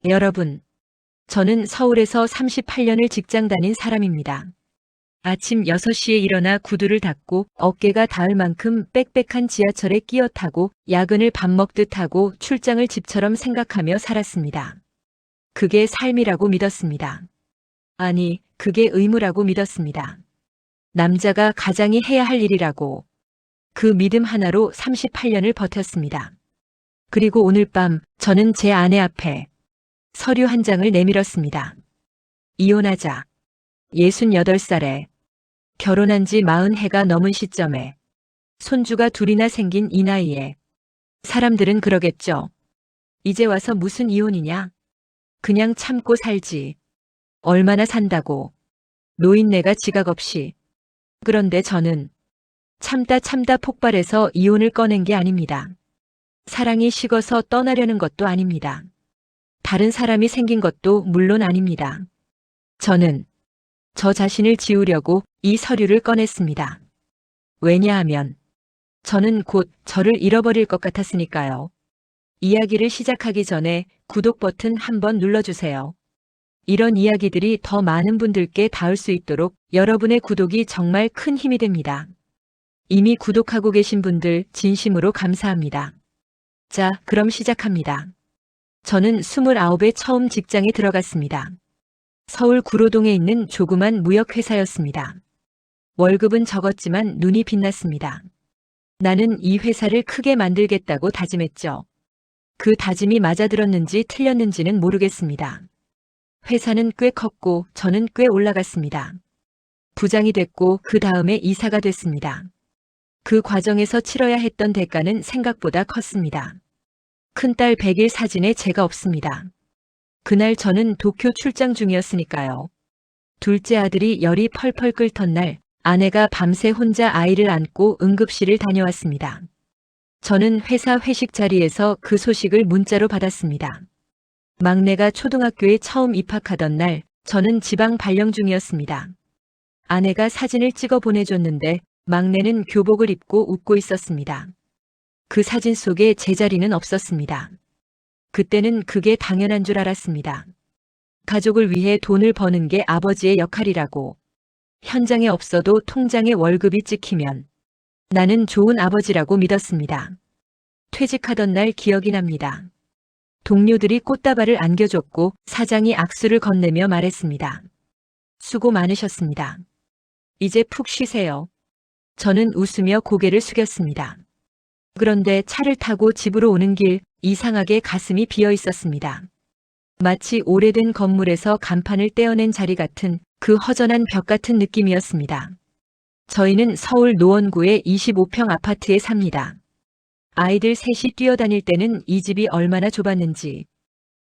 여러분, 저는 서울에서 38년을 직장 다닌 사람입니다. 아침 6시에 일어나 구두를 닦고 어깨가 닿을 만큼 빽빽한 지하철에 끼어 타고 야근을 밥 먹듯 하고 출장을 집처럼 생각하며 살았습니다. 그게 삶이라고 믿었습니다. 아니, 그게 의무라고 믿었습니다. 남자가 가장이 해야 할 일이라고. 그 믿음 하나로 38년을 버텼습니다. 그리고 오늘 밤 저는 제 아내 앞에 서류 한 장을 내밀었습니다. 이혼하자. 68살에 결혼한 지 40해가 넘은 시점에 손주가 둘이나 생긴 이 나이에 사람들은 그러겠죠. 이제 와서 무슨 이혼이냐? 그냥 참고 살지. 얼마나 산다고. 노인네가 지각 없이. 그런데 저는 참다 폭발해서 이혼을 꺼낸 게 아닙니다. 사랑이 식어서 떠나려는 것도 아닙니다. 다른 사람이 생긴 것도 물론 아닙니다. 저는 저 자신을 지우려고 이 서류를 꺼냈습니다. 왜냐하면 저는 곧 저를 잃어버릴 것 같았으니까요. 이야기를 시작하기 전에 구독 버튼 한번 눌러주세요. 이런 이야기들이 더 많은 분들께 닿을 수 있도록 여러분의 구독이 정말 큰 힘이 됩니다. 이미 구독하고 계신 분들 진심으로 감사합니다. 자, 그럼 시작합니다. 저는 29에 처음 직장에 들어갔습니다. 서울 구로동에 있는 조그만 무역회사였습니다. 월급은 적었지만 눈이 빛났습니다. 나는 이 회사를 크게 만들겠다고 다짐했죠. 그 다짐이 맞아들었는지 틀렸는지는 모르겠습니다. 회사는 꽤 컸고 저는 꽤 올라갔습니다. 부장이 됐고 그 다음에 이사가 됐습니다. 그 과정에서 치러야 했던 대가는 생각보다 컸습니다. 큰딸 100일 사진에 제가 없습니다. 그날 저는 도쿄 출장 중이었으니까요. 둘째 아들이 열이 펄펄 끓던 날 아내가 밤새 혼자 아이를 안고 응급실을 다녀왔습니다. 저는 회사 회식 자리에서 그 소식을 문자로 받았습니다. 막내가 초등학교에 처음 입학하던 날 저는 지방 발령 중이었습니다. 아내가 사진을 찍어 보내줬는데 막내는 교복을 입고 웃고 있었습니다. 그 사진 속에 제 자리는 없었습니다. 그때는 그게 당연한 줄 알았습니다. 가족을 위해 돈을 버는 게 아버지의 역할이라고. 현장에 없어도 통장에 월급이 찍히면 나는 좋은 아버지라고 믿었습니다. 퇴직하던 날 기억이 납니다. 동료들이 꽃다발을 안겨줬고 사장이 악수를 건네며 말했습니다. 수고 많으셨습니다. 이제 푹 쉬세요. 저는 웃으며 고개를 숙였습니다. 그런데 차를 타고 집으로 오는 길 이상하게 가슴이 비어 있었습니다. 마치 오래된 건물에서 간판을 떼어낸 자리 같은 그 허전한 벽 같은 느낌이었습니다. 저희는 서울 노원구의 25평 아파트에 삽니다. 아이들 셋이 뛰어다닐 때는 이 집이 얼마나 좁았는지.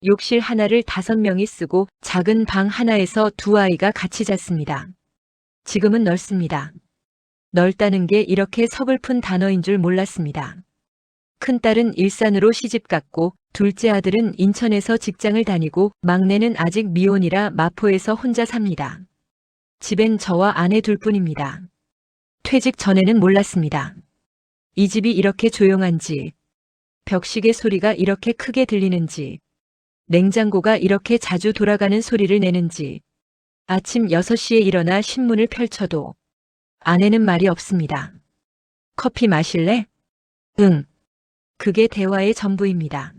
욕실 하나를 5명이 쓰고 작은 방 하나에서 두 아이가 같이 잤습니다. 지금은 넓습니다. 넓다는 게 이렇게 서글픈 단어인 줄 몰랐습니다. 큰딸은 일산으로 시집갔고 둘째 아들은 인천에서 직장을 다니고 막내는 아직 미혼이라 마포에서 혼자 삽니다. 집엔 저와 아내 둘뿐입니다. 퇴직 전에는 몰랐습니다. 이 집이 이렇게 조용한지, 벽시계 소리가 이렇게 크게 들리는지, 냉장고가 이렇게 자주 돌아가는 소리를 내는지, 아침 6시에 일어나 신문을 펼쳐도 아내는 말이 없습니다. 커피 마실래? 응. 그게 대화의 전부입니다.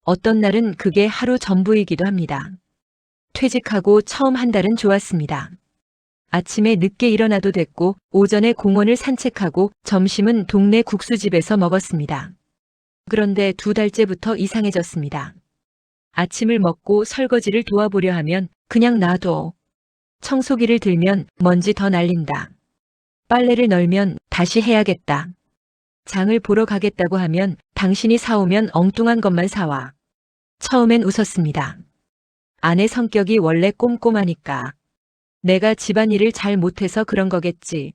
어떤 날은 그게 하루 전부이기도 합니다. 퇴직하고 처음 한 달은 좋았습니다. 아침에 늦게 일어나도 됐고 오전에 공원을 산책하고 점심은 동네 국수집에서 먹었습니다. 그런데 2달째부터 이상해졌습니다. 아침을 먹고 설거지를 도와보려 하면 그냥 놔둬. 청소기를 들면 먼지 더 날린다. 빨래를 널면 다시 해야겠다. 장을 보러 가겠다고 하면 당신이 사오면 엉뚱한 것만 사와. 처음엔 웃었습니다. 아내 성격이 원래 꼼꼼하니까. 내가 집안일을 잘 못해서 그런 거겠지.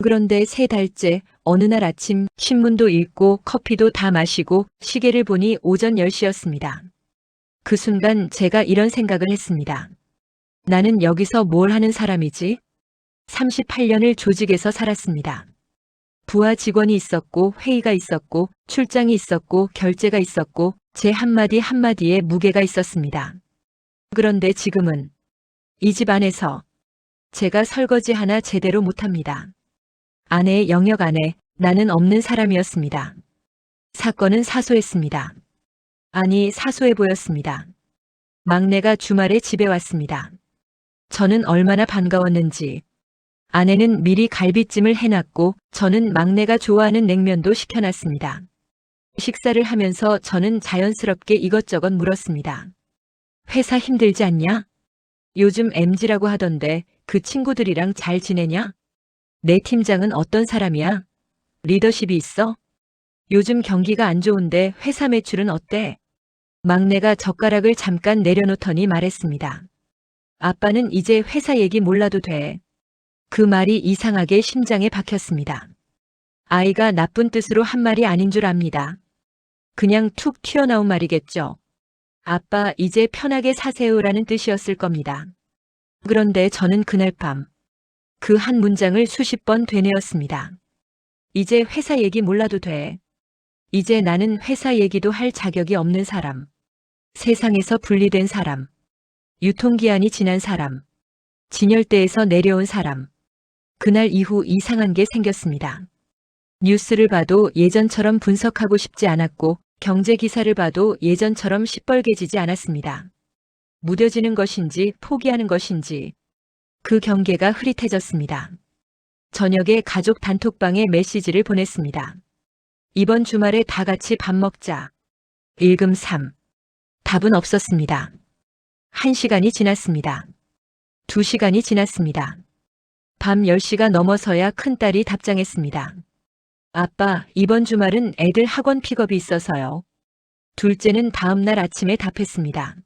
그런데 3달째 어느 날 아침 신문도 읽고 커피도 다 마시고 시계를 보니 오전 10시였습니다. 그 순간 제가 이런 생각을 했습니다. 나는 여기서 뭘 하는 사람이지? 38년을 조직에서 살았습니다. 부하 직원이 있었고 회의가 있었고 출장이 있었고 결제가 있었고 제 한마디 한마디에 무게가 있었습니다. 그런데 지금은 이 집 안에서 제가 설거지 하나 제대로 못합니다. 아내의 영역 안에 나는 없는 사람이었습니다. 사건은 사소했습니다. 아니, 사소해 보였습니다. 막내가 주말에 집에 왔습니다. 저는 얼마나 반가웠는지. 아내는 미리 갈비찜을 해놨고 저는 막내가 좋아하는 냉면도 시켜놨습니다. 식사를 하면서 저는 자연스럽게 이것저것 물었습니다. 회사 힘들지 않냐? 요즘 MZ라고 하던데 그 친구들이랑 잘 지내냐? 내 팀장은 어떤 사람이야? 리더십이 있어? 요즘 경기가 안 좋은데 회사 매출은 어때? 막내가 젓가락을 잠깐 내려놓더니 말했습니다. 아빠는 이제 회사 얘기 몰라도 돼. 그 말이 이상하게 심장에 박혔습니다. 아이가 나쁜 뜻으로 한 말이 아닌 줄 압니다. 그냥 툭 튀어나온 말이겠죠. 아빠, 이제 편하게 사세요라는 뜻이었을 겁니다. 그런데 저는 그날 밤 그 한 문장을 수십 번 되뇌었습니다. 이제 회사 얘기 몰라도 돼. 이제 나는 회사 얘기도 할 자격이 없는 사람. 세상에서 분리된 사람. 유통기한이 지난 사람. 진열대에서 내려온 사람. 그날 이후 이상한 게 생겼습니다. 뉴스를 봐도 예전처럼 분석하고 싶지 않았고 경제 기사를 봐도 예전처럼 시뻘개지지 않았습니다. 무뎌지는 것인지 포기하는 것인지 그 경계가 흐릿해졌습니다. 저녁에 가족 단톡방에 메시지를 보냈습니다. 이번 주말에 다 같이 밥 먹자. 일금 3. 답은 없었습니다. 1시간이 지났습니다. 2시간이 지났습니다. 밤 10시가 넘어서야 큰딸이 답장했습니다. 아빠, 이번 주말은 애들 학원 픽업이 있어서요. 둘째는 다음날 아침에 답했습니다.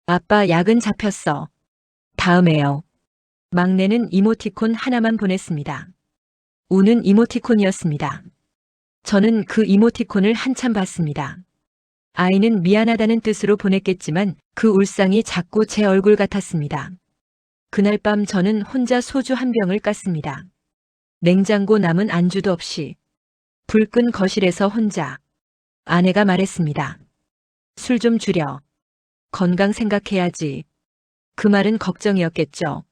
아빠, 야근 잡혔어. 다음에요. 막내는 이모티콘 하나만 보냈습니다. 우는 이모티콘이었습니다. 저는 그 이모티콘을 한참 봤습니다. 아이는 미안하다는 뜻으로 보냈겠지만 그 울상이 자꾸 제 얼굴 같았습니다. 그날 밤 저는 혼자 소주 한 병을 깠습니다. 냉장고 남은 안주도 없이 불 끈 거실에서 혼자. 아내가 말했습니다. 술 좀 줄여. 건강 생각해야지. 그 말은 걱정이었겠죠.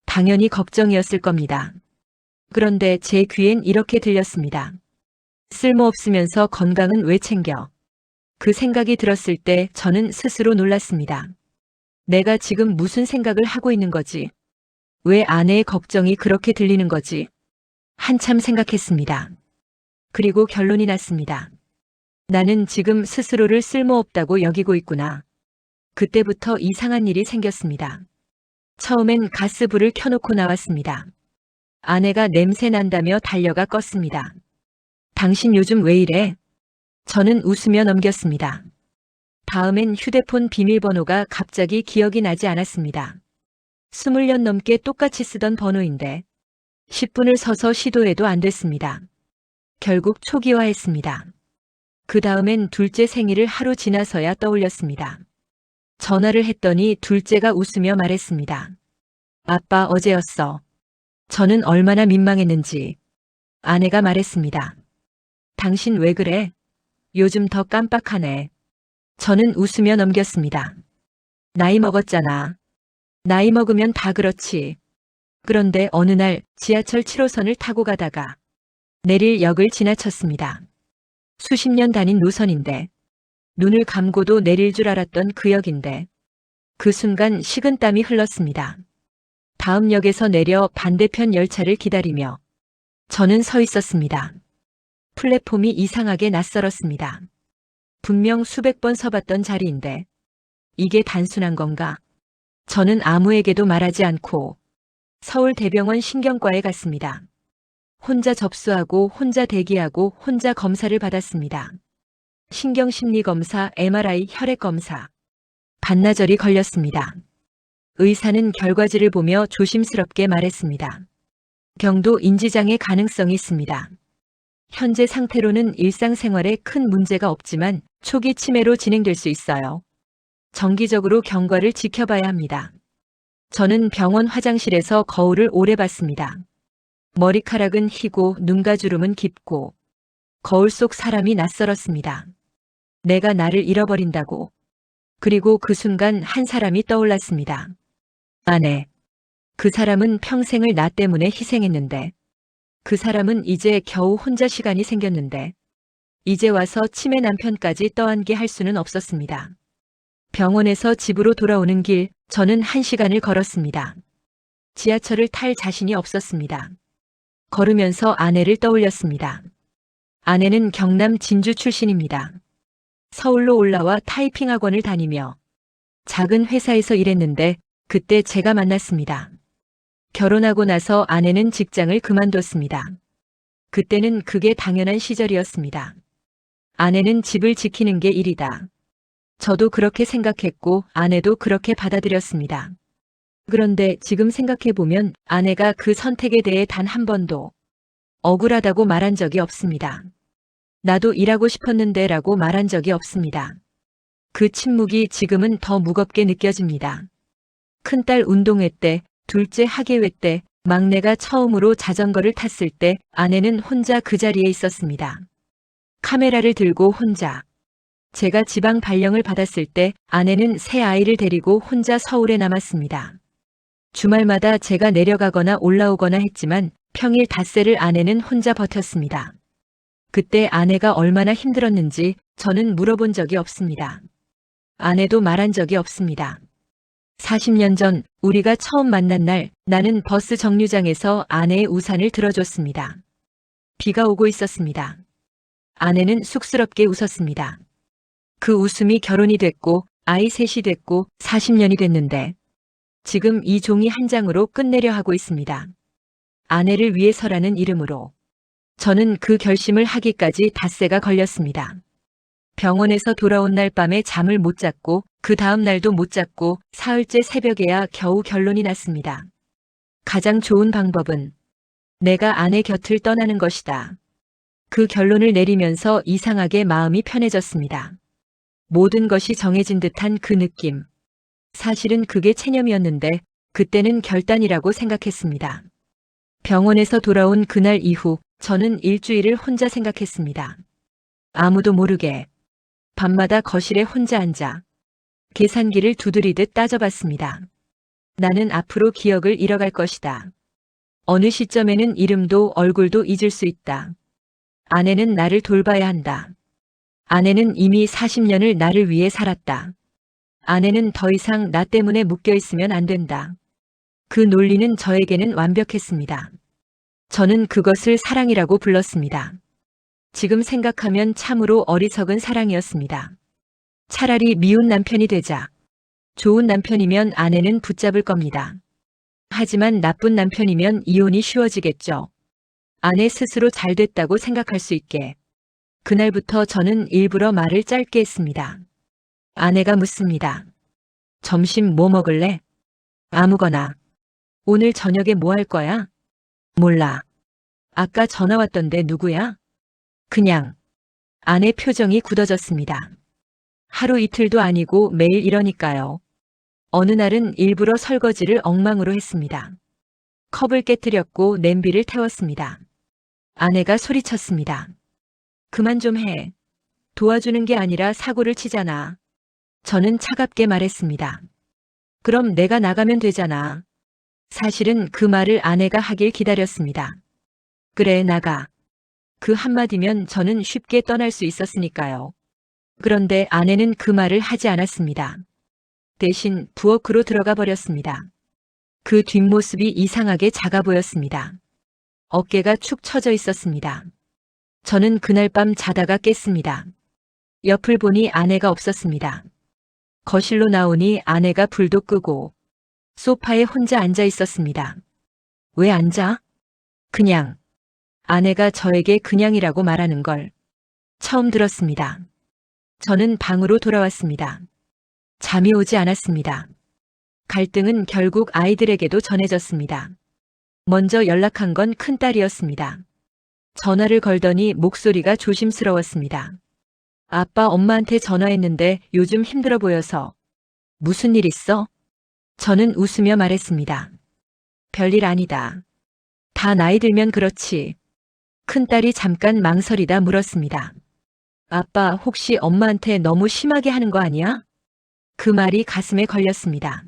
당연히 걱정이었을 겁니다. 그런데 제 귀엔 이렇게 들렸습니다. 쓸모없으면서 건강은 왜 챙겨? 그 생각이 들었을 때 저는 스스로 놀랐습니다. 내가 지금 무슨 생각을 하고 있는 거지? 왜 아내의 걱정이 그렇게 들리는 거지? 한참 생각했습니다. 그리고 결론이 났습니다. 나는 지금 스스로를 쓸모없다고 여기고 있구나. 그때부터 이상한 일이 생겼습니다. 처음엔 가스불을 켜놓고 나왔습니다. 아내가 냄새 난다며 달려가 껐습니다. 당신 요즘 왜 이래? 저는 웃으며 넘겼습니다. 다음엔 휴대폰 비밀번호가 갑자기 기억이 나지 않았습니다. 20년 넘게 똑같이 쓰던 번호인데 10분을 서서 시도해도 안 됐습니다. 결국 초기화했습니다. 그 다음엔 둘째 생일을 하루 지나서야 떠올렸습니다. 전화를 했더니 둘째가 웃으며 말했습니다. 아빠, 어제였어. 저는 얼마나 민망했는지. 아내가 말했습니다. 당신 왜 그래? 요즘 더 깜빡하네. 저는 웃으며 넘겼습니다. 나이 먹었잖아. 나이 먹으면 다 그렇지. 그런데 어느 날 지하철 7호선을 타고 가다가 내릴 역을 지나쳤습니다. 수십 년 다닌 노선인데 눈을 감고도 내릴 줄 알았던 그 역인데 그 순간 식은땀이 흘렀습니다. 다음 역에서 내려 반대편 열차를 기다리며 저는 서 있었습니다. 플랫폼이 이상하게 낯설었습니다. 분명 수백 번 서봤던 자리인데 이게 단순한 건가? 저는 아무에게도 말하지 않고 서울대병원 신경과에 갔습니다. 혼자 접수하고 혼자 대기하고 혼자 검사를 받았습니다. 신경심리검사, MRI, 혈액검사. 반나절이 걸렸습니다. 의사는 결과지를 보며 조심스럽게 말했습니다. 경도 인지장애 가능성이 있습니다. 현재 상태로는 일상생활에 큰 문제가 없지만 초기 치매로 진행될 수 있어요. 정기적으로 경과를 지켜봐야 합니다. 저는 병원 화장실에서 거울을 오래 봤습니다. 머리카락은 희고 눈가주름은 깊고 거울 속 사람이 낯설었습니다. 내가 나를 잃어버린다고. 그리고 그 순간 한 사람이 떠올랐습니다. 아내. 그 사람은 평생을 나 때문에 희생했는데, 그 사람은 이제 겨우 혼자 시간이 생겼는데, 이제 와서 치매 남편까지 떠안게 할 수는 없었습니다. 병원에서 집으로 돌아오는 길, 저는 1시간을 걸었습니다. 지하철을 탈 자신이 없었습니다. 걸으면서 아내를 떠올렸습니다. 아내는 경남 진주 출신입니다. 서울로 올라와 타이핑 학원을 다니며 작은 회사에서 일했는데 그때 제가 만났습니다. 결혼하고 나서 아내는 직장을 그만뒀습니다. 그때는 그게 당연한 시절이었습니다. 아내는 집을 지키는 게 일이다. 저도 그렇게 생각했고 아내도 그렇게 받아들였습니다. 그런데 지금 생각해보면 아내가 그 선택에 대해 단 한 번도 억울하다고 말한 적이 없습니다. 나도 일하고 싶었는데 라고 말한 적이 없습니다. 그 침묵이 지금은 더 무겁게 느껴집니다. 큰딸 운동회 때, 둘째 학예회 때, 막내가 처음으로 자전거를 탔을 때 아내는 혼자 그 자리에 있었습니다. 카메라를 들고 혼자. 제가 지방 발령을 받았을 때 아내는 새 아이를 데리고 혼자 서울에 남았습니다. 주말마다 제가 내려가거나 올라오거나 했지만 평일 닷새를 아내는 혼자 버텼습니다. 그때 아내가 얼마나 힘들었는지 저는 물어본 적이 없습니다. 아내도 말한 적이 없습니다. 40년 전 우리가 처음 만난 날 나는 버스 정류장에서 아내의 우산을 들어줬습니다. 비가 오고 있었습니다. 아내는 쑥스럽게 웃었습니다. 그 웃음이 결혼이 됐고 아이 셋이 됐고 40년이 됐는데 지금 이 종이 한 장으로 끝내려 하고 있습니다. 아내를 위해서라는 이름으로. 저는 그 결심을 하기까지 닷새가 걸렸습니다. 병원에서 돌아온 날 밤에 잠을 못 잤고 그 다음 날도 못 잤고 사흘째 새벽에야 겨우 결론이 났습니다. 가장 좋은 방법은 내가 아내 곁을 떠나는 것이다. 그 결론을 내리면서 이상하게 마음이 편해졌습니다. 모든 것이 정해진 듯한 그 느낌. 사실은 그게 체념이었는데 그때는 결단이라고 생각했습니다. 병원에서 돌아온 그날 이후 저는 일주일을 혼자 생각했습니다. 아무도 모르게 밤마다 거실에 혼자 앉아 계산기를 두드리듯 따져봤습니다. 나는 앞으로 기억을 잃어갈 것이다. 어느 시점에는 이름도 얼굴도 잊을 수 있다. 아내는 나를 돌봐야 한다. 아내는 이미 40년을 나를 위해 살았다. 아내는 더 이상 나 때문에 묶여 있으면 안 된다. 그 논리는 저에게는 완벽했습니다. 저는 그것을 사랑이라고 불렀습니다. 지금 생각하면 참으로 어리석은 사랑이었습니다. 차라리 미운 남편이 되자. 좋은 남편이면 아내는 붙잡을 겁니다. 하지만 나쁜 남편이면 이혼이 쉬워지겠죠. 아내 스스로 잘 됐다고 생각할 수 있게. 그날부터 저는 일부러 말을 짧게 했습니다. 아내가 묻습니다. 점심 뭐 먹을래? 아무거나. 오늘 저녁에 뭐 할 거야? 몰라. 아까 전화 왔던데 누구야? 그냥. 아내 표정이 굳어졌습니다. 하루 이틀도 아니고 매일 이러니까요. 어느 날은 일부러 설거지를 엉망으로 했습니다. 컵을 깨뜨렸고 냄비를 태웠습니다. 아내가 소리쳤습니다. 그만 좀 해. 도와주는 게 아니라 사고를 치잖아. 저는 차갑게 말했습니다. 그럼 내가 나가면 되잖아. 사실은 그 말을 아내가 하길 기다렸습니다. 그래, 나가. 그 한마디면 저는 쉽게 떠날 수 있었으니까요. 그런데 아내는 그 말을 하지 않았습니다. 대신 부엌으로 들어가 버렸습니다. 그 뒷모습이 이상하게 작아 보였습니다. 어깨가 축 처져 있었습니다. 저는 그날 밤 자다가 깼습니다. 옆을 보니 아내가 없었습니다. 거실로 나오니 아내가 불도 끄고 소파에 혼자 앉아 있었습니다. 왜 앉아? 그냥. 아내가 저에게 그냥이라고 말하는 걸 처음 들었습니다. 저는 방으로 돌아왔습니다. 잠이 오지 않았습니다. 갈등은 결국 아이들에게도 전해졌습니다. 먼저 연락한 건 큰딸이었습니다. 전화를 걸더니 목소리가 조심스러웠습니다. 아빠 엄마한테 전화했는데 요즘 힘들어 보여서. 무슨 일 있어? 저는 웃으며 말했습니다. 별일 아니다. 다 나이 들면 그렇지. 큰딸이 잠깐 망설이다 물었습니다. 아빠, 혹시 엄마한테 너무 심하게 하는 거 아니야? 그 말이 가슴에 걸렸습니다.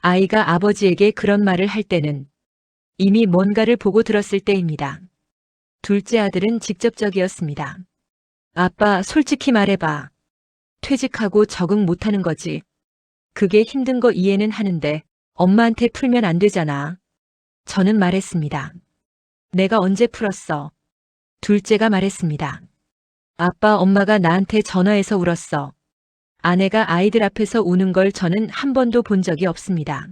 아이가 아버지에게 그런 말을 할 때는 이미 뭔가를 보고 들었을 때입니다. 둘째 아들은 직접적이었습니다. 아빠, 솔직히 말해봐. 퇴직하고 적응 못하는 거지. 그게 힘든 거 이해는 하는데 엄마한테 풀면 안 되잖아. 저는 말했습니다. 내가 언제 풀었어? 둘째가 말했습니다. 아빠, 엄마가 나한테 전화해서 울었어. 아내가 아이들 앞에서 우는 걸 저는 한 번도 본 적이 없습니다.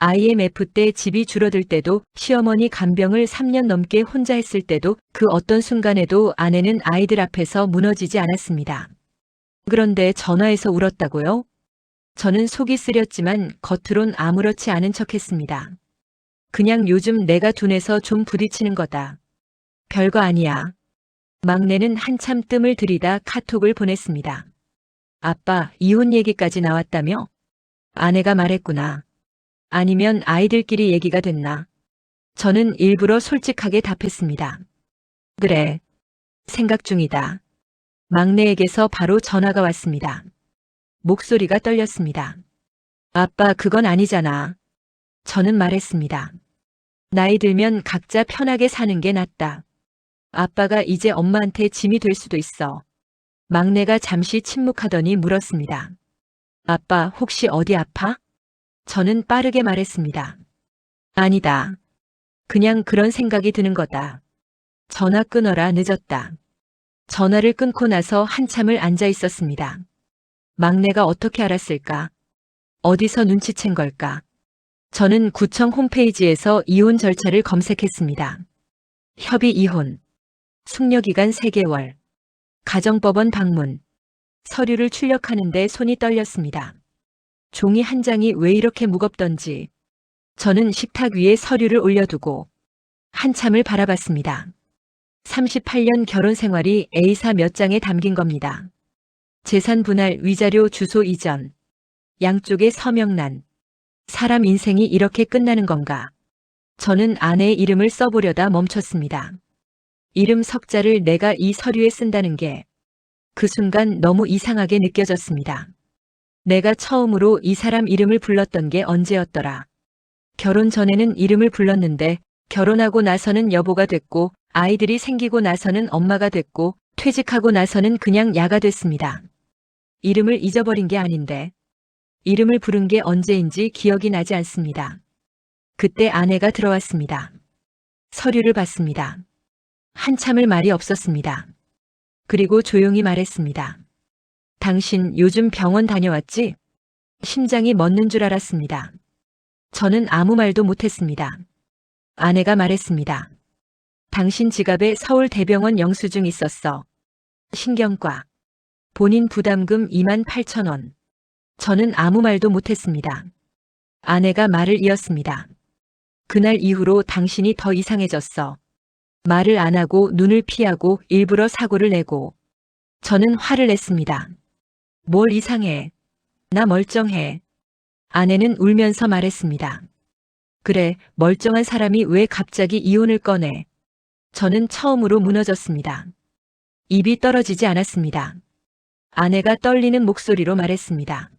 IMF 때 집이 줄어들 때도, 시어머니 간병을 3년 넘게 혼자 했을 때도, 그 어떤 순간에도 아내는 아이들 앞에서 무너지지 않았습니다. 그런데 전화해서 울었다고요? 저는 속이 쓰렸지만 겉으론 아무렇지 않은 척했습니다. 그냥 요즘 내가 둔해서 좀 부딪히는 거다. 별거 아니야. 막내는 한참 뜸을 들이다 카톡을 보냈습니다. 아빠, 이혼 얘기까지 나왔다며? 아내가 말했구나. 아니면 아이들끼리 얘기가 됐나? 저는 일부러 솔직하게 답했습니다. 그래. 생각 중이다. 막내에게서 바로 전화가 왔습니다. 목소리가 떨렸습니다. 아빠, 그건 아니잖아. 저는 말했습니다. 나이 들면 각자 편하게 사는 게 낫다. 아빠가 이제 엄마한테 짐이 될 수도 있어. 막내가 잠시 침묵하더니 물었습니다. 아빠, 혹시 어디 아파? 저는 빠르게 말했습니다. 아니다. 그냥 그런 생각이 드는 거다. 전화 끊어라, 늦었다. 전화를 끊고 나서 한참을 앉아 있었습니다. 막내가 어떻게 알았을까? 어디서 눈치챈 걸까? 저는 구청 홈페이지에서 이혼 절차를 검색했습니다. 협의 이혼, 숙려기간 3개월, 가정법원 방문, 서류를 출력하는데 손이 떨렸습니다. 종이 한 장이 왜 이렇게 무겁던지. 저는 식탁 위에 서류를 올려두고 한참을 바라봤습니다. 38년 결혼 생활이 A사 몇 장에 담긴 겁니다. 재산 분할, 위자료, 주소 이전, 양쪽의 서명란. 사람 인생이 이렇게 끝나는 건가? 저는 아내의 이름을 써보려다 멈췄습니다. 이름 석자를 내가 이 서류에 쓴다는 게 그 순간 너무 이상하게 느껴졌습니다. 내가 처음으로 이 사람 이름을 불렀던 게 언제였더라. 결혼 전에는 이름을 불렀는데 결혼하고 나서는 여보가 됐고, 아이들이 생기고 나서는 엄마가 됐고, 퇴직하고 나서는 그냥 야가 됐습니다. 이름을 잊어버린 게 아닌데 이름을 부른 게 언제인지 기억이 나지 않습니다. 그때 아내가 들어왔습니다. 서류를 봤습니다. 한참을 말이 없었습니다. 그리고 조용히 말했습니다. 당신 요즘 병원 다녀왔지? 심장이 멎는 줄 알았습니다. 저는 아무 말도 못했습니다. 아내가 말했습니다. 당신 지갑에 서울대병원 영수증 있었어. 신경과. 본인 부담금 28,000원. 저는 아무 말도 못했습니다. 아내가 말을 이었습니다. 그날 이후로 당신이 더 이상해졌어. 말을 안 하고 눈을 피하고 일부러 사고를 내고. 저는 화를 냈습니다. 뭘 이상해. 나 멀쩡해. 아내는 울면서 말했습니다. 그래, 멀쩡한 사람이 왜 갑자기 이혼을 꺼내. 저는 처음으로 무너졌습니다. 입이 떨어지지 않았습니다. 아내가 떨리는 목소리로 말했습니다.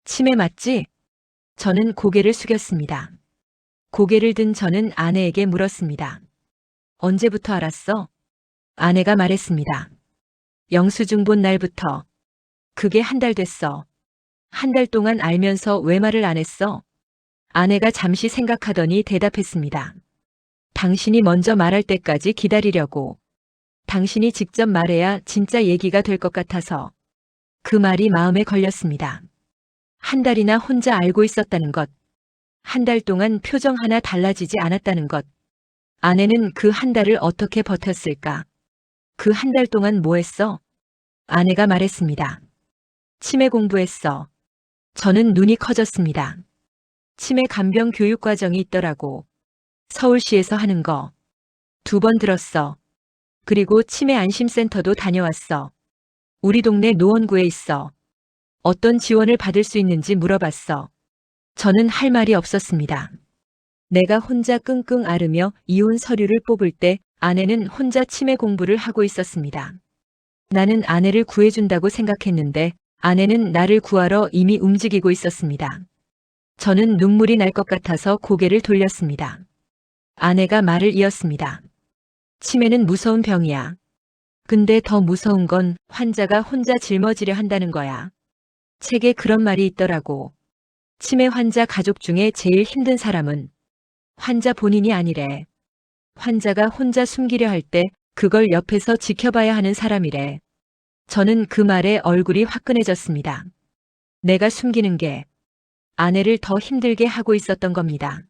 치매 맞지? 저는 고개를 숙였습니다. 고개를 든 저는 아내에게 물었습니다. 언제부터 알았어? 아내가 말했습니다. 영수증 본 날부터. 그게 한 달 됐어. 한 달 동안 알면서 왜 말을 안 했어? 아내가 잠시 생각하더니 대답했습니다. 당신이 먼저 말할 때까지 기다리려고. 당신이 직접 말해야 진짜 얘기가 될 것 같아서. 그 말이 마음에 걸렸습니다. 한 달이나 혼자 알고 있었다는 것. 한 달 동안 표정 하나 달라지지 않았다는 것. 아내는 그 한 달을 어떻게 버텼을까? 그 한 달 동안 뭐 했어? 아내가 말했습니다. 치매 공부했어. 저는 눈이 커졌습니다. 치매 간병 교육 과정이 있더라고. 서울시에서 하는 거. 2번 들었어. 그리고 치매 안심센터도 다녀왔어. 우리 동네 노원구에 있어. 어떤 지원을 받을 수 있는지 물어봤어. 저는 할 말이 없었습니다. 내가 혼자 끙끙 앓으며 이혼 서류를 뽑을 때 아내는 혼자 치매 공부를 하고 있었습니다. 나는 아내를 구해준다고 생각했는데 아내는 나를 구하러 이미 움직이고 있었습니다. 저는 눈물이 날 것 같아서 고개를 돌렸습니다. 아내가 말을 이었습니다. 치매는 무서운 병이야. 근데 더 무서운 건 환자가 혼자 짊어지려 한다는 거야. 책에 그런 말이 있더라고. 치매 환자 가족 중에 제일 힘든 사람은 환자 본인이 아니래. 환자가 혼자 숨기려 할 때 그걸 옆에서 지켜봐야 하는 사람이래. 저는 그 말에 얼굴이 화끈해졌습니다. 내가 숨기는 게 아내를 더 힘들게 하고 있었던 겁니다.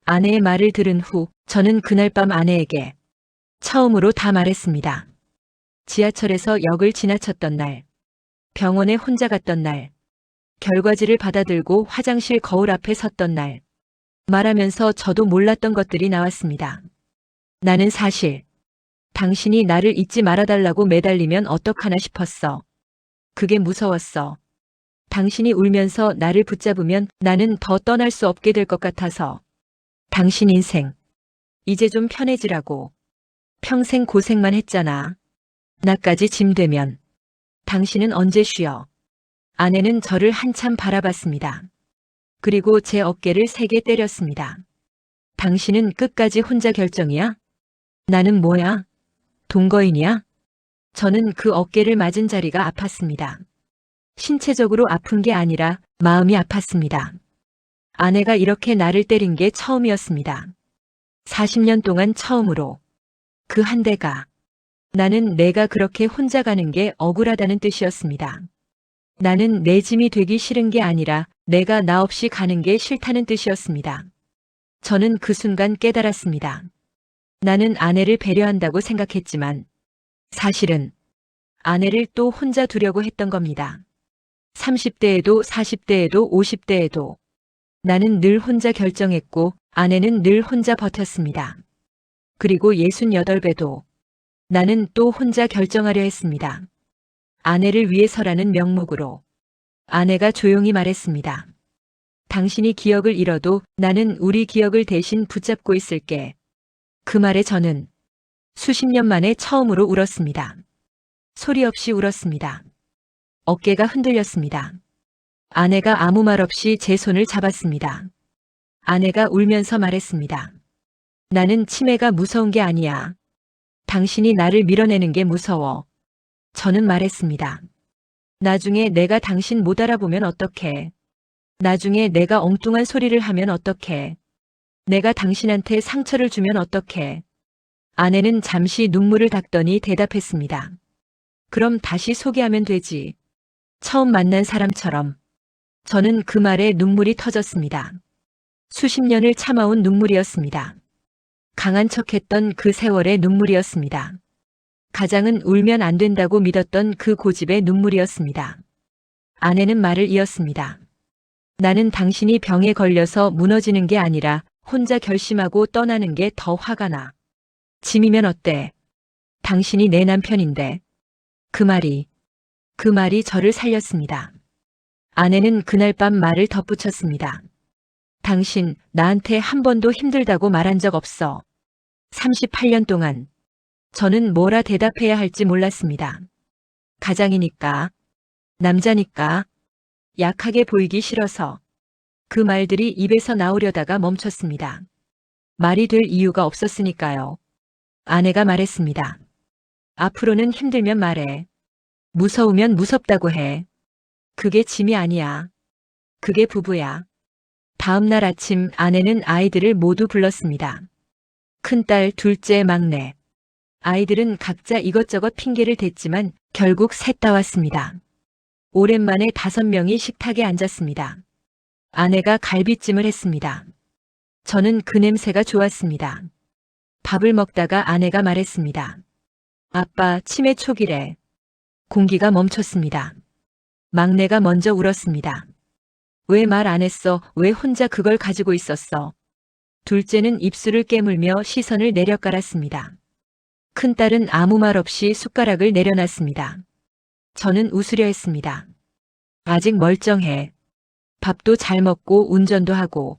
아내의 말을 들은 후 저는 그날 밤 아내에게 처음으로 다 말했습니다. 지하철에서 역을 지나쳤던 날, 병원에 혼자 갔던 날, 결과지를 받아들고 화장실 거울 앞에 섰던 날, 말하면서 저도 몰랐던 것들이 나왔습니다. 나는 사실 당신이 나를 잊지 말아달라고 매달리면 어떡하나 싶었어. 그게 무서웠어. 당신이 울면서 나를 붙잡으면 나는 더 떠날 수 없게 될 것 같아서. 당신 인생, 이제 좀 편해지라고. 평생 고생만 했잖아. 나까지 짐 되면 당신은 언제 쉬어? 아내는 저를 한참 바라봤습니다. 그리고 제 어깨를 세게 때렸습니다. 당신은 끝까지 혼자 결정이야? 나는 뭐야? 동거인이야? 저는 그 어깨를 맞은 자리가 아팠습니다. 신체적으로 아픈 게 아니라 마음이 아팠습니다. 아내가 이렇게 나를 때린 게 처음이었습니다. 40년 동안 처음으로. 그 한 대가 나는 내가 그렇게 혼자 가는 게 억울하다는 뜻이었습니다. 나는 내 짐이 되기 싫은 게 아니라 내가 나 없이 가는 게 싫다는 뜻이었습니다. 저는 그 순간 깨달았습니다. 나는 아내를 배려한다고 생각했지만 사실은 아내를 또 혼자 두려고 했던 겁니다. 30대에도 40대에도 50대에도 나는 늘 혼자 결정했고 아내는 늘 혼자 버텼습니다. 그리고 68배도 나는 또 혼자 결정하려 했습니다. 아내를 위해서라는 명목으로. 아내가 조용히 말했습니다. 당신이 기억을 잃어도 나는 우리 기억을 대신 붙잡고 있을게. 그 말에 저는 수십 년 만에 처음으로 울었습니다. 소리 없이 울었습니다. 어깨가 흔들렸습니다. 아내가 아무 말 없이 제 손을 잡았습니다. 아내가 울면서 말했습니다. 나는 치매가 무서운 게 아니야. 당신이 나를 밀어내는 게 무서워. 저는 말했습니다. 나중에 내가 당신 못 알아보면 어떡해. 나중에 내가 엉뚱한 소리를 하면 어떡해. 내가 당신한테 상처를 주면 어떡해. 아내는 잠시 눈물을 닦더니 대답했습니다. 그럼 다시 소개하면 되지. 처음 만난 사람처럼. 저는 그 말에 눈물이 터졌습니다. 수십 년을 참아온 눈물이었습니다. 강한 척했던 그 세월의 눈물이었습니다. 가장은 울면 안 된다고 믿었던 그 고집의 눈물이었습니다. 아내는 말을 이었습니다. 나는 당신이 병에 걸려서 무너지는 게 아니라 혼자 결심하고 떠나는 게 더 화가 나. 짐이면 어때? 당신이 내 남편인데. 그 말이 저를 살렸습니다. 아내는 그날 밤 말을 덧붙였습니다. 당신 나한테 한 번도 힘들다고 말한 적 없어. 38년 동안 저는 뭐라 대답해야 할지 몰랐습니다. 가장이니까, 남자니까, 약하게 보이기 싫어서 그 말들이 입에서 나오려다가 멈췄습니다. 말이 될 이유가 없었으니까요. 아내가 말했습니다. 앞으로는 힘들면 말해. 무서우면 무섭다고 해. 그게 짐이 아니야. 그게 부부야. 다음 날 아침 아내는 아이들을 모두 불렀습니다. 큰딸, 둘째, 막내. 아이들은 각자 이것저것 핑계를 댔지만 결국 셋 다 왔습니다. 오랜만에 5명이 식탁에 앉았습니다. 아내가 갈비찜을 했습니다. 저는 그 냄새가 좋았습니다. 밥을 먹다가 아내가 말했습니다. 아빠, 치매 초기래. 공기가 멈췄습니다. 막내가 먼저 울었습니다. 왜 말 안 했어? 왜 혼자 그걸 가지고 있었어? 둘째는 입술을 깨물며 시선을 내려깔았습니다. 큰딸은 아무 말 없이 숟가락을 내려놨습니다. 저는 웃으려 했습니다. 아직 멀쩡해. 밥도 잘 먹고 운전도 하고.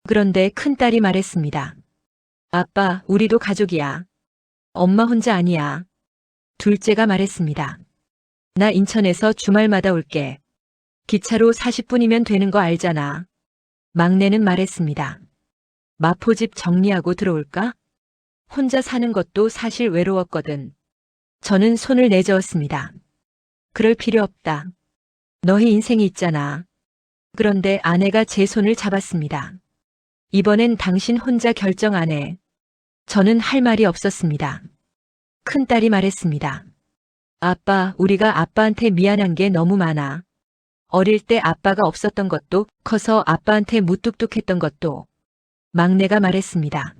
그런데 큰딸이 말했습니다. 아빠, 우리도 가족이야. 엄마 혼자 아니야. 둘째가 말했습니다. 나 인천에서 주말마다 올게. 기차로 40분이면 되는 거 알잖아. 막내는 말했습니다. 마포집 정리하고 들어올까? 혼자 사는 것도 사실 외로웠거든. 저는 손을 내저었습니다. 그럴 필요 없다. 너희 인생이 있잖아. 그런데 아내가 제 손을 잡았습니다. 이번엔 당신 혼자 결정 안 해. 저는 할 말이 없었습니다. 큰딸이 말했습니다. 아빠, 우리가 아빠한테 미안한 게 너무 많아. 어릴 때 아빠가 없었던 것도, 커서 아빠한테 무뚝뚝했던 것도. 막내가 말했습니다.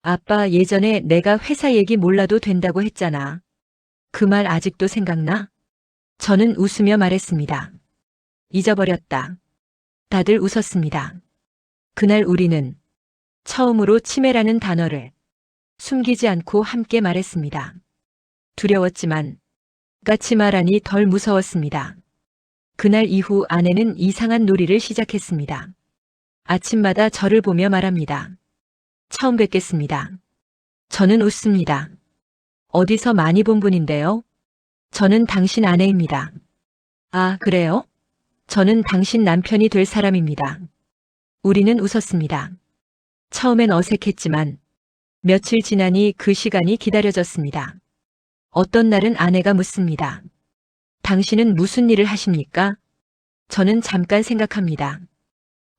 아빠, 예전에 내가 회사 얘기 몰라도 된다고 했잖아. 그 말 아직도 생각나? 저는 웃으며 말했습니다. 잊어버렸다. 다들 웃었습니다. 그날 우리는 처음으로 치매라는 단어를 숨기지 않고 함께 말했습니다. 두려웠지만 같이 말하니 덜 무서웠습니다. 그날 이후 아내는 이상한 놀이를 시작했습니다. 아침마다 저를 보며 말합니다. 처음 뵙겠습니다. 저는 웃습니다. 어디서 많이 본 분인데요? 저는 당신 아내입니다. 아, 그래요? 저는 당신 남편이 될 사람입니다. 우리는 웃었습니다. 처음엔 어색했지만 며칠 지나니 그 시간이 기다려졌습니다. 어떤 날은 아내가 묻습니다. 당신은 무슨 일을 하십니까? 저는 잠깐 생각합니다.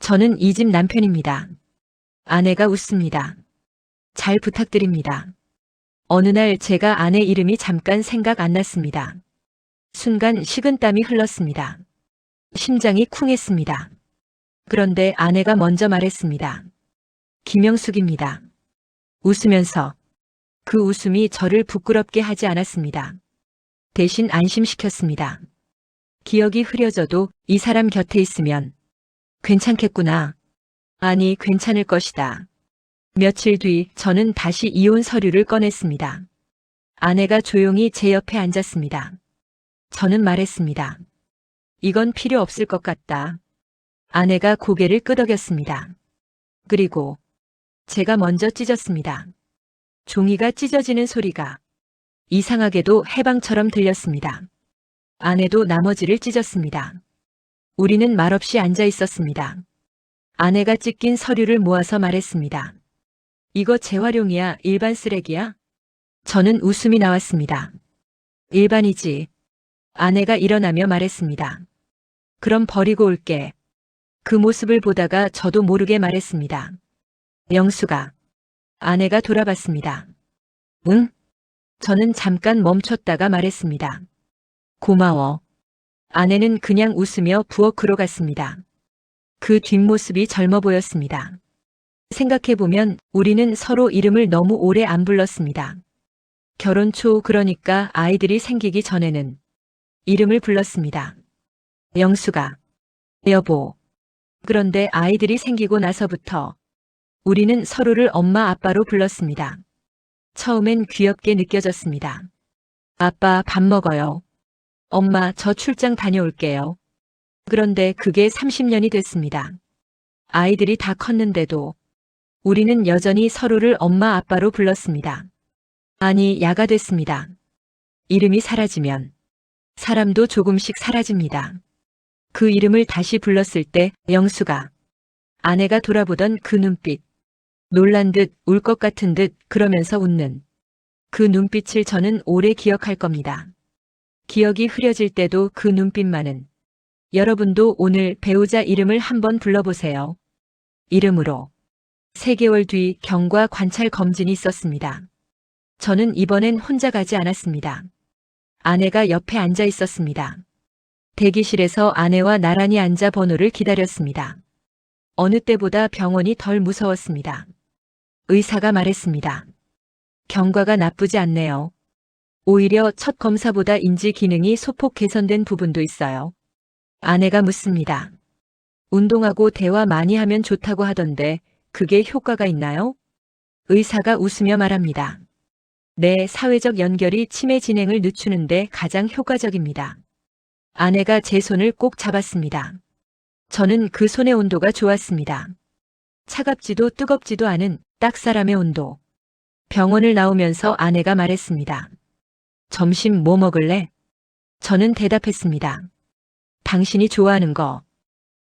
저는 이 집 남편입니다. 아내가 웃습니다. 잘 부탁드립니다. 어느 날 제가 아내 이름이 잠깐 생각 안 났습니다. 순간 식은땀이 흘렀습니다. 심장이 쿵했습니다. 그런데 아내가 먼저 말했습니다. 김영숙입니다. 웃으면서 그 웃음이 저를 부끄럽게 하지 않았습니다. 대신 안심시켰습니다. 기억이 흐려져도 이 사람 곁에 있으면 괜찮겠구나. 아니, 괜찮을 것이다. 며칠 뒤 저는 다시 이혼 서류를 꺼냈습니다. 아내가 조용히 제 옆에 앉았습니다. 저는 말했습니다. 이건 필요 없을 것 같다. 아내가 고개를 끄덕였습니다. 그리고 제가 먼저 찢었습니다. 종이가 찢어지는 소리가 이상하게도 해방처럼 들렸습니다. 아내도 나머지를 찢었습니다. 우리는 말없이 앉아 있었습니다. 아내가 찢긴 서류를 모아서 말했습니다. 이거 재활용이야, 일반 쓰레기야? 저는 웃음이 나왔습니다. 일반이지. 아내가 일어나며 말했습니다. 그럼 버리고 올게. 그 모습을 보다가 저도 모르게 말했습니다. 영수가. 아내가 돌아봤습니다. 응? 저는 잠깐 멈췄다가 말했습니다. 고마워. 아내는 그냥 웃으며 부엌으로 갔습니다. 그 뒷모습이 젊어 보였습니다. 생각해보면 우리는 서로 이름을 너무 오래 안 불렀습니다. 결혼 초, 그러니까 아이들이 생기기 전에는 이름을 불렀습니다. 영수가. 여보. 그런데 아이들이 생기고 나서부터 우리는 서로를 엄마 아빠로 불렀습니다. 처음엔 귀엽게 느껴졌습니다. 아빠, 밥 먹어요. 엄마, 저 출장 다녀올게요. 그런데 그게 30년이 됐습니다. 아이들이 다 컸는데도 우리는 여전히 서로를 엄마 아빠로 불렀습니다. 아니, 야가 됐습니다. 이름이 사라지면 사람도 조금씩 사라집니다. 그 이름을 다시 불렀을 때 영수가. 아내가 돌아보던 그 눈빛. 놀란 듯, 울 것 같은 듯 그러면서 웃는 그 눈빛을 저는 오래 기억할 겁니다. 기억이 흐려질 때도 그 눈빛만은. 여러분도 오늘 배우자 이름을 한번 불러보세요. 이름으로. 3개월 뒤 경과 관찰 검진이 있었습니다. 저는 이번엔 혼자 가지 않았습니다. 아내가 옆에 앉아 있었습니다. 대기실에서 아내와 나란히 앉아 번호를 기다렸습니다. 어느 때보다 병원이 덜 무서웠습니다. 의사가 말했습니다. 경과가 나쁘지 않네요. 오히려 첫 검사보다 인지 기능이 소폭 개선된 부분도 있어요. 아내가 묻습니다. 운동하고 대화 많이 하면 좋다고 하던데 그게 효과가 있나요? 의사가 웃으며 말합니다. 네, 사회적 연결이 치매 진행을 늦추는데 가장 효과적입니다. 아내가 제 손을 꼭 잡았습니다. 저는 그 손의 온도가 좋았습니다. 차갑지도 뜨겁지도 않은 딱 사람의 온도. 병원을 나오면서 아내가 말했습니다. 점심 뭐 먹을래? 저는 대답했습니다. 당신이 좋아하는 거.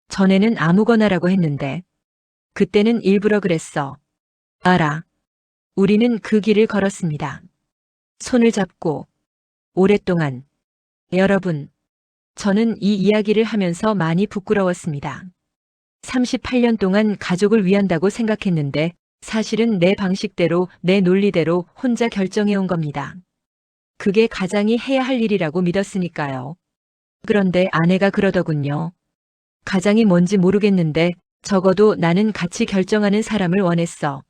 전에는 아무거나라고 했는데, 그때는 일부러 그랬어. 알아. 우리는 그 길을 걸었습니다. 손을 잡고, 오랫동안. 여러분, 저는 이 이야기를 하면서 많이 부끄러웠습니다. 38년 동안 가족을 위한다고 생각했는데 사실은 내 방식대로, 내 논리대로 혼자 결정해온 겁니다. 그게 가장이 해야 할 일이라고 믿었으니까요. 그런데 아내가 그러더군요. 가장이 뭔지 모르겠는데 적어도 나는 같이 결정하는 사람을 원했어.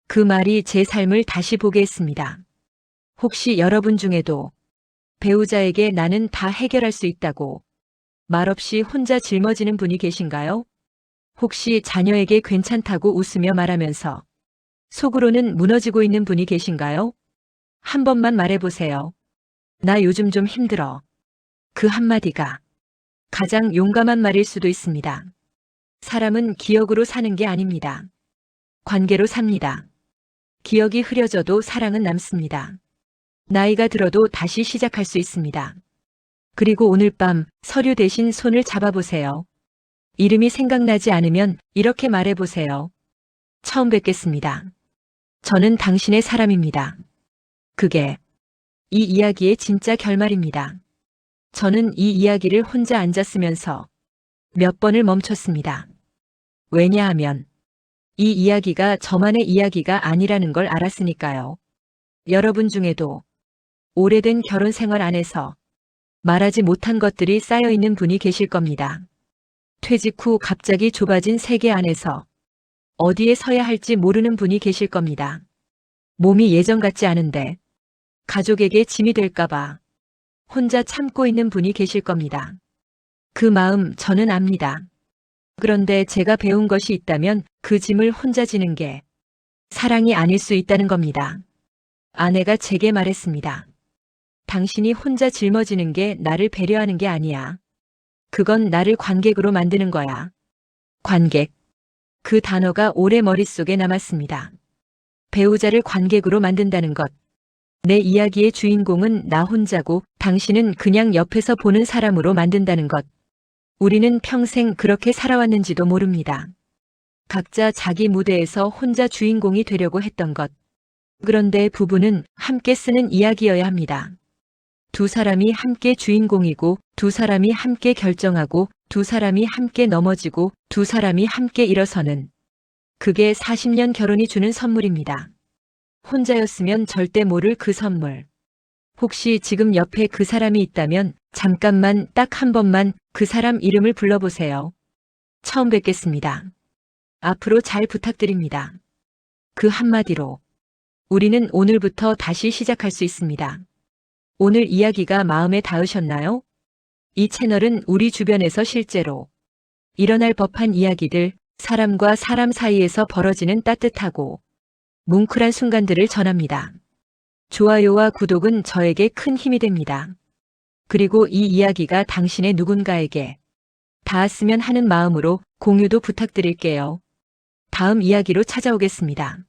그 말이 제 삶을 다시 보게 했습니다. 혹시 여러분 중에도 배우자에게 나는 다 해결할 수 있다고 말없이 혼자 짊어지는 분이 계신가요? 혹시 자녀에게 괜찮다고 웃으며 말하면서 속으로는 무너지고 있는 분이 계신가요? 한 번만 말해보세요. 나 요즘 좀 힘들어. 그 한마디가 가장 용감한 말일 수도 있습니다. 사람은 기억으로 사는 게 아닙니다. 관계로 삽니다. 기억이 흐려져도 사랑은 남습니다. 나이가 들어도 다시 시작할 수 있습니다. 그리고 오늘 밤 서류 대신 손을 잡아보세요. 이름이 생각나지 않으면 이렇게 말해보세요. 처음 뵙겠습니다. 저는 당신의 사람입니다. 그게 이 이야기의 진짜 결말입니다. 저는 이 이야기를 혼자 앉았으면서 몇 번을 멈췄습니다. 왜냐하면 이 이야기가 저만의 이야기가 아니라는 걸 알았으니까요. 여러분 중에도 오래된 결혼 생활 안에서 말하지 못한 것들이 쌓여 있는 분이 계실 겁니다. 퇴직 후 갑자기 좁아진 세계 안에서 어디에 서야 할지 모르는 분이 계실 겁니다. 몸이 예전 같지 않은데 가족에게 짐이 될까봐 혼자 참고 있는 분이 계실 겁니다. 그 마음 저는 압니다. 그런데 제가 배운 것이 있다면 그 짐을 혼자 지는 게 사랑이 아닐 수 있다는 겁니다. 아내가 제게 말했습니다. 당신이 혼자 짊어지는 게 나를 배려하는 게 아니야. 그건 나를 관객으로 만드는 거야. 관객. 그 단어가 오래 머릿속에 남았습니다. 배우자를 관객으로 만든다는 것. 내 이야기의 주인공은 나 혼자고 당신은 그냥 옆에서 보는 사람으로 만든다는 것. 우리는 평생 그렇게 살아왔는지도 모릅니다. 각자 자기 무대에서 혼자 주인공이 되려고 했던 것. 그런데 부부는 함께 쓰는 이야기여야 합니다. 두 사람이 함께 주인공이고 두 사람이 함께 결정하고 두 사람이 함께 넘어지고 두 사람이 함께 일어서는 그게 40년 결혼이 주는 선물입니다. 혼자였으면 절대 모를 그 선물. 혹시 지금 옆에 그 사람이 있다면 잠깐만 딱 한 번만 그 사람 이름을 불러보세요. 처음 뵙겠습니다. 앞으로 잘 부탁드립니다. 그 한마디로 우리는 오늘부터 다시 시작할 수 있습니다. 오늘 이야기가 마음에 닿으셨나요? 이 채널은 우리 주변에서 실제로 일어날 법한 이야기들, 사람과 사람 사이에서 벌어지는 따뜻하고 뭉클한 순간들을 전합니다. 좋아요와 구독은 저에게 큰 힘이 됩니다. 그리고 이 이야기가 당신의 누군가에게 닿았으면 하는 마음으로 공유도 부탁드릴게요. 다음 이야기로 찾아오겠습니다.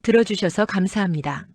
들어주셔서 감사합니다.